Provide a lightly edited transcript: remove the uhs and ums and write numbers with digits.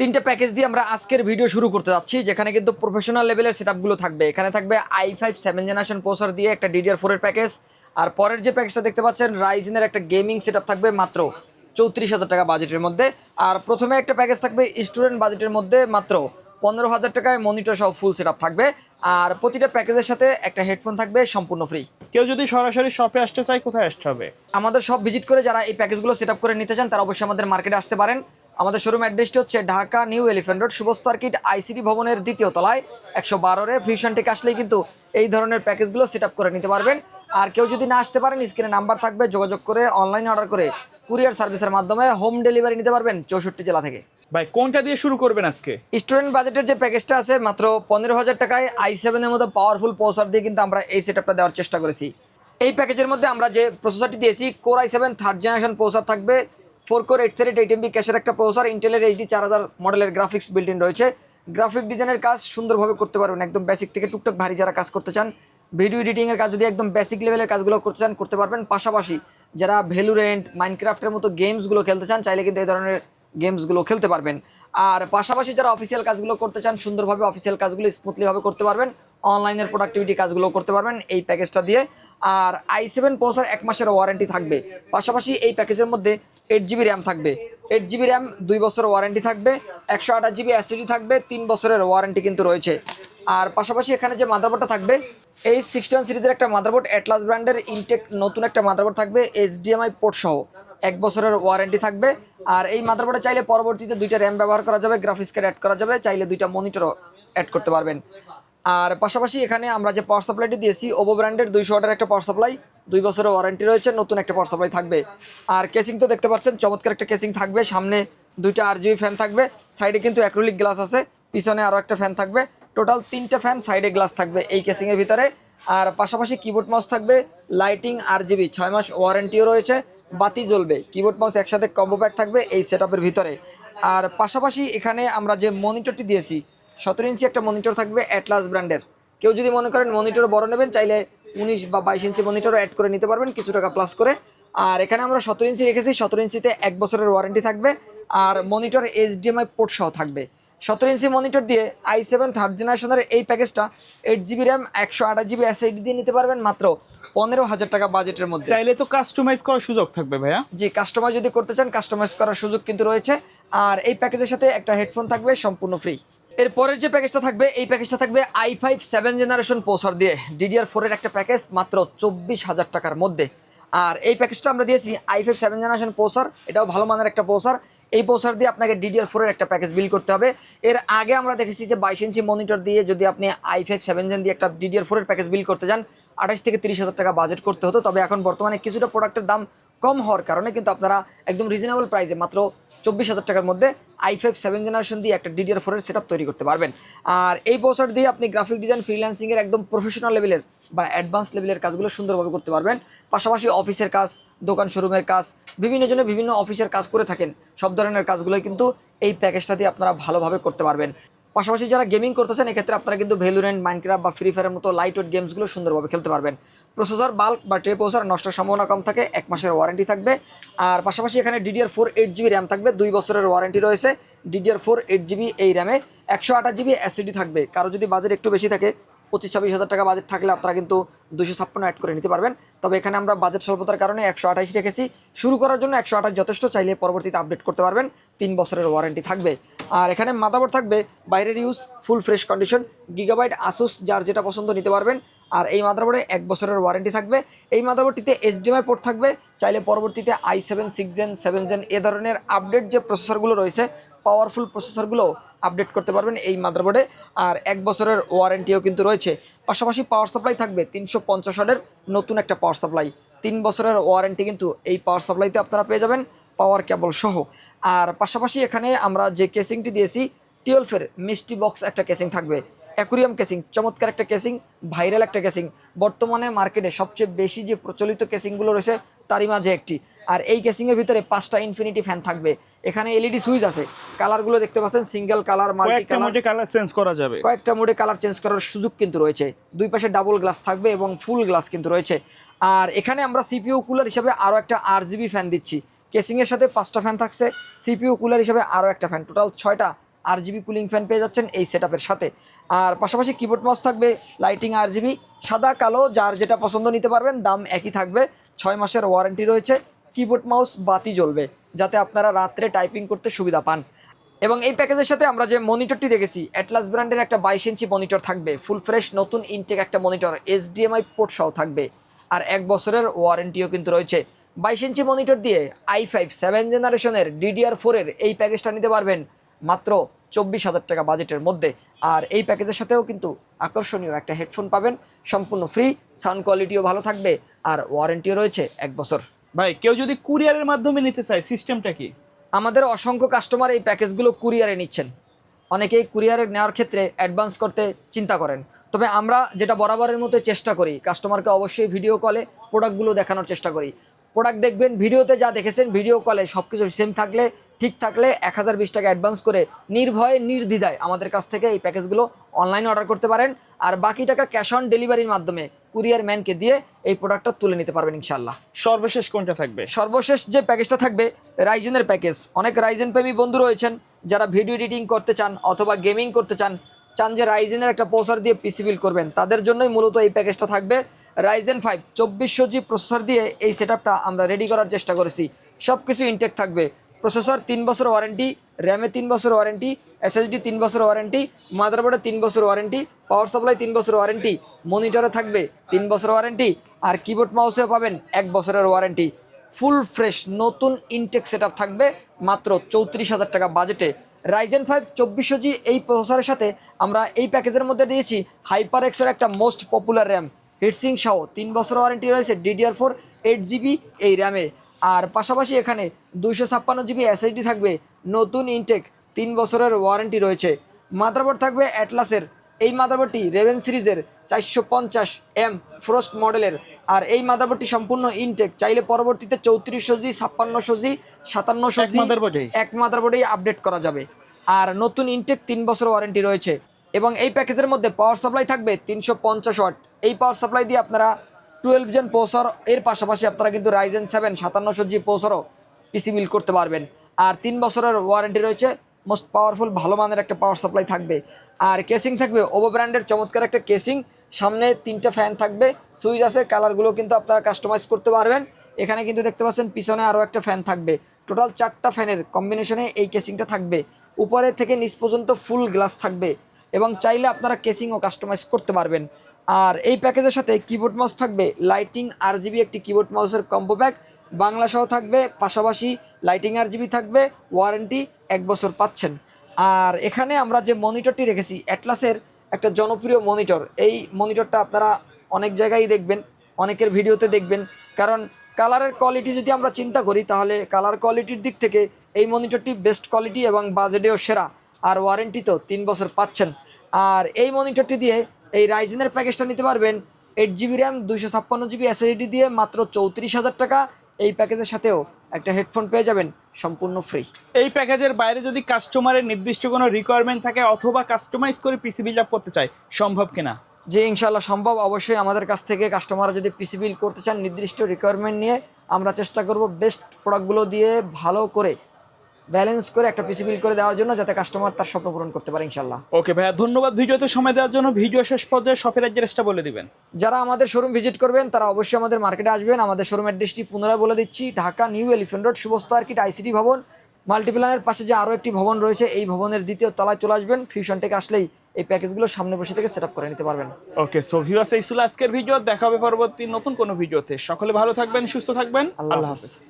তিনটা প্যাকেজ দিয়ে আমরা আজকের ভিডিও শুরু করতে যাচ্ছি, যেখানে কিন্তু প্রফেশনাল লেভেলের সেটআপগুলো থাকবে। এখানে থাকবে i5 7 জেনারেশন প্রসেসর দিয়ে একটা DDR4 এর প্যাকেজ। আর পরের যে প্যাকেজটা দেখতে পাচ্ছেন রাইজেনের একটা গেমিং সেটআপ থাকবে মাত্র 34,000 টাকা বাজেটের মধ্যে। আর প্রথমে একটা প্যাকেজ থাকবে স্টুডেন্ট বাজেটের মধ্যে মাত্র 15,000 টাকায় মনিটর সহ ফুল সেটআপ থাকবে। আর প্রতিটা প্যাকেজের সাথে একটা হেডফোন থাকবে সম্পূর্ণ ফ্রি। কেউ যদি সরাসরি শপে আসতে চায় কোথায় আসতে হবে? আমাদের সব ভিজিট করে যারা এই প্যাকেজগুলো সেটআপ করে নিতে চান তারা অবশ্যই আমাদের মার্কেটে আসতে পারেন। আমাদের শোরুম অ্যাড্রেসটি হচ্ছে ঢাকা নিউ এলিফ্যান্ট রোড শুভ সার্কিট আইসিটি ভবনের দ্বিতীয় তলায় 112 ফিউশন টেক আসলেই কিন্তু এই ধরনের প্যাকেজগুলো সেটআপ করে নিতে পারবেন। আর কেউ যদি না আসতে পারেন স্ক্রিনে নাম্বার থাকবে, যোগাযোগ করে অনলাইনে অর্ডার করে কুরিয়ার সার্ভিসের মাধ্যমে হোম ডেলিভারি নিতে পারবেন 64 জেলা থেকে। ভাই কোনটা দিয়ে শুরু করবেন আজকে? স্টুডেন্ট বাজেটের যে প্যাকেজটা আছে মাত্র 15,000 টাকায় i7 এর মধ্যে পাওয়ারফুল প্রসেসর দিয়ে কিন্তু আমরা এই সেটআপটা দেওয়ার চেষ্টা করেছি। এই প্যাকেজের মধ্যে আমরা যে প্রসেসরটি দিয়েছি core i7 third generation processor থাকবে, 4 কোর 8 MB ক্যাশের একটা প্রসেসর, ইন্টেলের HD 4000 মডেলের গ্রাফিক্স বিল্ট ইন রয়েছে। গ্রাফিক ডিজাইনের কাজ সুন্দরভাবে করতে পারবেন, একদম বেসিক থেকে টুকটাক ভারী যারা কাজ করতে চান, ভিডিও এডিটিংয়ের কাজ যদি একদম বেসিক লেভেলের কাজগুলো করতে চান করতে পারবেন। পাশাপাশি যারা ভ্যালোরেন্ট মাইনক্রাফটের মতো গেমসগুলো খেলতে চান চাইলে কিন্তু এই ধরনের গেমসগুলো খেলতে পারবেন। আর পাশাপাশি যারা অফিসিয়াল কাজগুলো করতে চান সুন্দরভাবে অফিসিয়াল কাজগুলো স্মুথলিভাবে করতে পারবেন, অনলাইনের প্রোডাক্টিভিটি কাজগুলো করতে পারবেন এই প্যাকেজটা দিয়ে। আর i7 প্রসেসর 1 মাসের ওয়ারেন্টি থাকবে। পাশাপাশি এই প্যাকেজের মধ্যে 8GB র্যাম থাকবে, 8GB র্যাম 2 বছরের ওয়ারেন্টি থাকবে, 128GB SSD থাকবে, 3 বছরের ওয়ারেন্টি কিন্তু রয়েছে। আর পাশাপাশি এখানে যে মাদারবোর্ডটা থাকবে এই 61 সিরিজের একটা মাদারবোর্ড, অ্যাটলাস ব্র্যান্ডের ইনটেক নতুন একটা মাদারবোর্ড থাকবে, HDMI পোর্ট সহ 1 বছরের ওয়ারেন্টি থাকবে। আর এই মাদারবোর্ডে চাইলে পরবর্তীতে 2টা র্যাম ব্যবহার করা যাবে, গ্রাফিক্স কার্ড অ্যাড করা যাবে, চাইলে 2টা মনিটরও অ্যাড করতে পারবেন। আর পাশাপাশি এখানে আমরা যে পাওয়ার সাপ্লাইটি দিয়েছি ওভো ব্র্যান্ডের 200 ওয়াটের একটা পাওয়ার সাপ্লাই, 2 বছরের ওয়ারেন্টি রয়েছে, নতুন একটা পাওয়ার সাপ্লাই থাকবে। আর কেসিং তো দেখতে পাচ্ছেন চমৎকার একটা কেসিং থাকবে, সামনে 2টা RGB ফ্যান থাকবে, সাইডে কিন্তু অ্যাক্রিলিক গ্লাস আছে, পিছনে আরও একটা ফ্যান থাকবে, টোটাল 3টা ফ্যান সাইডে গ্লাস থাকবে এই কেসিংয়ের ভিতরে। আর পাশাপাশি কিবোর্ড মাউস থাকবে, লাইটিং RGB 6 মাস ওয়ারেন্টিও রয়েছে, বাতি জ্বলবে, কিবোর্ড মাউস একসাথে কম্বো প্যাক থাকবে এই সেটআপের ভিতরে। আর পাশাপাশি এখানে আমরা যে মনিটরটি দিয়েছি 17 ইঞ্চি একটা মনিটর থাকবে অ্যাটলাস ব্র্যান্ডের। কেউ যদি মনে করেন মনিটর বড় নেবেন চাইলে 19 বা 22 ইঞ্চি মনিটরও অ্যাড করে নিতে পারবেন কিছু টাকা প্লাস করে। আর এখানে আমরা 17 ইঞ্চি রেখেছি, 17 ইঞ্চিতে 1 বছরের ওয়ারেন্টি থাকবে, আর মনিটর HDMI পোর্ট সহ থাকবে। 17 ইঞ্চি মনিটর দিয়ে i7 থার্ড জেনারেশনের এই প্যাকেজটা 8GB র্যাম 128GB SSD দিয়ে নিতে পারবেন মাত্র 15,000 টাকা বাজেটের মধ্যে। চাইলে তো কাস্টমাইজ করার সুযোগ থাকবে ভাইয়া? জি, কাস্টমাইজ যদি করতে চান কাস্টমাইজ করার সুযোগ কিন্তু রয়েছে। আর এই প্যাকেজের সাথে একটা হেডফোন থাকবে সম্পূর্ণ ফ্রি। এরপরের যে প্যাকেজটা থাকবে এই প্যাকেজটা থাকবে i5 7 জেনারেশন প্রসেসর দিয়ে DDR4 এর একটা প্যাকেজ মাত্র 24,000 টাকার মধ্যে। আর এই প্যাকেজটা আমরা দিয়েছি i5 7 জেনারেশন প্রসেসর, এটাও ভালো মানের একটা প্রসেসর। এই প্রসেসর দিয়ে আপনাকে DDR4 এর একটা প্যাকেজ বিল করতে হবে। এর আগে আমরা দেখেছি যে 22 ইঞ্চি মনিটর দিয়ে যদি আপনি i5 7 জেন দিয়ে একটা DDR4 এর প্যাকেজ বিল করতে যান 28 থেকে 30,000 টাকা বাজেট করতে হতো। তবে এখন বর্তমানে কিছুটা প্রোডাক্টের দাম কম হওয়ার কারণে কিন্তু আপনারা একদম রিজনেবল প্রাইসে মাত্র 24,000 টাকার মধ্যে i5 7 জেনারেশন দিয়ে একটা DDR4 এর সেটআপ তৈরি করতে পারবেন। আর এই প্রসেসর দিয়ে আপনি গ্রাফিক ডিজাইন ফ্রিল্যান্সিংয়ের একদম প্রফেশনাল লেভেলের বা অ্যাডভান্স লেভেলের কাজগুলো সুন্দরভাবে করতে পারবেন। পাশাপাশি অফিসের কাজ, দোকান শোরুমের কাজ, বিভিন্ন জনের বিভিন্ন অফিসের কাজ করে থাকেন, সব ধরনের কাজগুলোই কিন্তু এই প্যাকেজটা দিয়ে আপনারা ভালোভাবে করতে পারবেন। পাশাপাশি যারা গেমিং করতে চান এক্ষেত্রে আপনারা কিন্তু ভ্যালোরেন্ট মাইনক্রাফট বা ফ্রি ফায়ারের মতো লাইট ওয়েট গেমসগুলো সুন্দরভাবে খেলতে পারবেন। প্রসেসর বাল্ক বা ট্রে প্রসেসর নষ্টের সম্ভাবনা কম থাকে, 1 মাসের ওয়ারেন্টি থাকবে। আর পাশাপাশি এখানে DDR4 8GB র্যাম থাকবে, 2 বছরের ওয়ারেন্টি রয়েছে। DDR4 8GB এই র্যামে 128GB SSD থাকবে। কারো যদি বাজেট একটু বেশি থাকে 25-26 হাজার টাকা বাজেট থাকলে আপনারা কিন্তু 256 অ্যাড করে নিতে পারবেন। তবে এখানে আমরা বাজেট স্বল্পতার কারণে 128 রেখেছি। শুরু করার জন্য 128 যথেষ্ট, চাইলে পরবর্তীতে আপডেট করতে পারবেন, 3 বছরের ওয়ারেন্টি থাকবে। আর এখানে মাদারবোর্ড থাকবে বাইরের use full fresh condition, gigabyte Asus যার যেটা পছন্দ নিতে পারবেন। আর এই মাদারবোর্ডে 1 বছরের ওয়ারেন্টি থাকবে। এই মাদারবোর্ডটিতে HDMI পোর্ট থাকবে, চাইলে পরবর্তীতে i7 6 জেন 7 জেন এ ধরনের আপডেট যে প্রসেসরগুলো রয়েছে পাওয়ারফুল প্রসেসরগুলো আপডেট করতে পারবেন এই মাদারবোর্ডে। আর 1 বছরের ওয়ারেন্টিও কিন্তু রয়েছে। পাশাপাশি পাওয়ার সাপ্লাই থাকবে 350 ওয়াটের নতুন একটা পাওয়ার সাপ্লাই, 3 বছরের ওয়ারেন্টি কিন্তু এই পাওয়ার সাপ্লাইতে আপনারা পেয়ে যাবেন পাওয়ার কেবল সহ। আর পাশাপাশি এখানে আমরা যে কেসিংটি দিয়েছি 12 মিষ্টি বক্স একটা কেসিং থাকবে, অ্যাকুরিয়াম কেসিং, চমৎকার একটা কেসিং, ভাইরাল একটা কেসিং, বর্তমানে মার্কেটে সবচেয়ে বেশি যে প্রচলিত কেসিংগুলো রয়েছে তারই মাঝে একটি। আর এই কেসিংয়ের ভিতরে 5টা ইনফিনিটি ফ্যান থাকবে, এখানে LED সুইচ আছে, কালারগুলো দেখতে পাচ্ছেন single colour, multi colour change করা যাবে, কয়েকটা মোডে কালার চেঞ্জ করার সুযোগ কিন্তু রয়েছে। 2 পাশে ডাবল গ্লাস থাকবে এবং ফুল গ্লাস কিন্তু রয়েছে। আর এখানে আমরা CPU কুলার হিসাবে আরও একটা RGB ফ্যান দিচ্ছি, কেসিংয়ের সাথে 5টা ফ্যান থাকছে, CPU কুলার হিসাবে আরও একটা ফ্যান, টোটাল 6টা RGB কুলিং ফ্যান পেয়ে যাচ্ছেন এই সেটআপের সাথে। আর পাশাপাশি কিবোর্ড মাউস থাকবে লাইটিং RGB, সাদা কালো যার যেটা পছন্দ নিতে পারবেন, দাম একই থাকবে। 6 মাসের ওয়ারেন্টি রয়েছে। কিবোর্ড মাউস বাতি জ্বলবে যাতে আপনারা রাত্রে টাইপিং করতে সুবিধা পান। এবং এই প্যাকেজের সাথে আমরা যে মনিটরটি রেখেছি, অ্যাটলাস ব্র্যান্ডের একটা 22 ইঞ্চি মনিটর থাকবে, ফুল ফ্রেশ নতুন ইনটেক একটা মনিটর, HDMI পোর্ট সহ থাকবে। আর 1 বছরের ওয়ারেন্টিও কিন্তু রয়েছে। 22 ইঞ্চি মনিটর দিয়ে i5 7 জেনারেশনের DDR4 এর এই প্যাকেজটা নিতে পারবেন মাত্র 24,000 টাকা বাজেটের মধ্যে। আর এই প্যাকেজের সাথেও কিন্তু আকর্ষণীয় একটা হেডফোন পাবেন, সম্পূর্ণ ফ্রি, সাউন্ড কোয়ালিটিও ভালো থাকবে, আর ওয়ারেন্টিও রয়েছে 1 বছর। ভাই কেউ যদি কুরিয়ারের মাধ্যমে নিতে চায় সিস্টেমটা কি? আমাদের অসংখ্য কাস্টমার এই প্যাকেজগুলো কুরিয়ারে নিচ্ছেন। অনেকেই কুরিয়ারে নেওয়ার ক্ষেত্রে অ্যাডভান্স করতে চিন্তা করেন, তবে আমরা যেটা বরাবরের মতো চেষ্টা করি, কাস্টমারকে অবশ্যই ভিডিও কলে প্রোডাক্টগুলো দেখানোর চেষ্টা করি। প্রোডাক্ট দেখবেন, ভিডিওতে যা দেখেছেন ভিডিও কলে সব কিছু সেম থাকলে, ঠিক থাকলে 1020 টাকা অ্যাডভান্স করে নির্ভয়ে নির্দ্বিধায় আমাদের কাছ থেকে এই প্যাকেজগুলো অনলাইনে অর্ডার করতে পারেন। আর বাকি টাকা ক্যাশ অন ডেলিভারির মাধ্যমে কুরিয়ার ম্যানকে দিয়ে এই প্রোডাক্টটা তুলে নিতে পারবেন ইনশাল্লাহ। সর্বশেষ কোনটা থাকবে? সর্বশেষ যে প্যাকেজটা থাকবে রাইজেনের প্যাকেজ। অনেক রাইজেন প্রেমী বন্ধু রয়েছেন যারা ভিডিও এডিটিং করতে চান অথবা গেমিং করতে চান যে রাইজেনের একটা প্রসেসর দিয়ে পিসি বিল্ড করবেন, তাদের জন্যই মূলত এই প্যাকেজটা থাকবে। রাইজেন 5 2400G প্রসেসর দিয়ে এই সেটআপটা আমরা রেডি করার চেষ্টা করেছি। সব কিছু ইনটেক থাকবে। প্রসেসর 3 বছর ওয়ারেন্টি, র্যামে 3 বছর ওয়ারেন্টি, SSD 3 বছর ওয়ারেন্টি, মাদারবোর্ডে 3 বছর ওয়ারেন্টি, পাওয়ার সাপ্লাই 3 বছর ওয়ারেন্টি, মনিটরে থাকবে 3 বছর ওয়ারেন্টি, আর কিবোর্ড মাউসেও পাবেন 1 বছরের ওয়ারেন্টি। ফুল ফ্রেশ নতুন ইনটেক সেটআপ থাকবে মাত্র 34,000 টাকা বাজেটে। রাইজেন 5 2400G এই প্রসেসরের সাথে আমরা এই প্যাকেজের মধ্যে দিয়েছি HyperX এর একটা মোস্ট পপুলার র্যাম, হিটসিং সহ 3 বছর ওয়ারেন্টি রয়েছে DDR4 8GB এই র্যামে। আর পাশাপাশি এখানে 256GB SSD থাকবে, নতুন ইনটেক 3 বছরের ওয়ারেন্টি রয়েছে। মাদারবোর্ড থাকবে অ্যাটলাসের, এই মাদারবোর্ডটি রেভেন সিরিজের 450M ফ্রস্ট মডেলের। আর এই মাদারবোর্ডটি সম্পূর্ণ ইনটেক, চাইলে পরবর্তীতে 3400G 5600G 5700G এক মাদারবোর্ডেই আপডেট করা যাবে। আর নতুন ইনটেক 3 বছর ওয়ারেন্টি রয়েছে। এবং এই প্যাকেজের মধ্যে পাওয়ার সাপ্লাই থাকবে 350 ওয়াট। এই পাওয়ার সাপ্লাই দিয়ে আপনারা 12 জেন প্রসেসর, এর পাশাপাশি আপনারা কিন্তু রাইজেন 7 5700G প্রসেসরও পিসি বিল্ড করতে পারবেন। আর 3 বছরের ওয়ারেন্টি রয়েছে। মোস্ট পাওয়ারফুল ভালো মানের একটা পাওয়ার সাপ্লাই থাকবে। আর কেসিং থাকবে ওভো ব্র্যান্ডের চমৎকার একটা কেসিং, সামনে 3টা ফ্যান থাকবে, সুইচ আছে, কালারগুলো কিন্তু আপনারা কাস্টমাইজ করতে পারবেন। এখানে কিন্তু দেখতে পাচ্ছেন পিছনে আরও একটা ফ্যান থাকবে। টোটাল 4টা ফ্যানের কম্বিনেশনে এই কেসিংটা থাকবে। উপরে থেকে নিচ পর্যন্ত ফুল গ্লাস থাকবে এবং চাইলে আপনারা কেসিংও কাস্টমাইজ করতে পারবেন। আর এই প্যাকেজের সাথে কিবোর্ড মাউস থাকবে লাইটিং RGB একটি কিবোর্ড মাউসের কম্বো প্যাক, বাংলা সহ থাকবে, পাশাপাশি লাইটিং RGB থাকবে, ওয়ারেন্টি 1 বছর পাচ্ছেন। আর এখানে আমরা যে মনিটরটি রেখেছি অ্যাটলাসের একটা জনপ্রিয় মনিটর, এই মনিটরটা আপনারা অনেক জায়গায় দেখবেন, অনেকের ভিডিওতে দেখবেন। কারণ কালারের কোয়ালিটি যদি আমরা চিন্তা করি তাহলে কালার কোয়ালিটির দিক থেকে এই মনিটরটি বেস্ট কোয়ালিটি এবং বাজেটেও সেরা। আর ওয়ারেন্টি তো 3 বছর পাচ্ছেন। আর এই মনিটরটি দিয়ে এই রাইজেনের প্যাকেজটা নিতে পারবেন 8GB র্যাম 256GB SSD দিয়ে মাত্র 34,000 টাকা। এই প্যাকেজের সাথেও একটা হেডফোন পেয়ে যাবেন সম্পূর্ণ ফ্রি। এই প্যাকেজের বাইরে যদি কাস্টমারের নির্দিষ্ট কোনো রিকোয়ারমেন্ট থাকে অথবা কাস্টমাইজ করে পিসি বিল্ড আপ করতে চায়, সম্ভব কিনা? জি ইনশাল্লাহ সম্ভব। অবশ্যই আমাদের কাছ থেকে কাস্টমাররা যদি পিসি বিল্ড করতে চান নির্দিষ্ট রিকোয়ারমেন্ট নিয়ে, আমরা চেষ্টা করব বেস্ট প্রোডাক্টগুলো দিয়ে ভালো করে ব্যালেন্স করে একটা পিসি বিল্ড করে দেওয়ার জন্য, যাতে কাস্টমার তার স্বপ্ন পূরণ করতে পারে ইনশাল্লাহ। ওকে ভাইয়া, ধন্যবাদ ভিডিওতে সময় দেওয়ার জন্য। ভিডিও শেষ পর্যায়ে শপের অ্যাড্রেসটা বলে দিবেন। যারা আমাদের শোরুম ভিজিট করবেন তারা অবশ্যই আমাদের মার্কেটে আসবেন। আমাদের শোরুম অ্যাড্রেসটি পুনরায় বলে দিচ্ছি, Dhaka new elephant road শুভস্ত আর্কিট ICT ভবন, মাল্টিপ্ল্যানের পাশে যে আরও একটি ভবন রয়েছে এই ভবনের 2য় তলায় চলে আসবেন। ফিউশন থেকে আসলেই এই প্যাকেজগুলো সামনে বসে থেকে সেট আপ করে নিতে পারবেন। ওকে, সো ভিউয়ার্স এই ছিল আজকের ভিডিও। দেখা হবে পরবর্তী নতুন কোনো ভিডিওতে। সকলে ভালো থাকবেন, সুস্থ থাকবেন। আল্লাহ হাফেজ।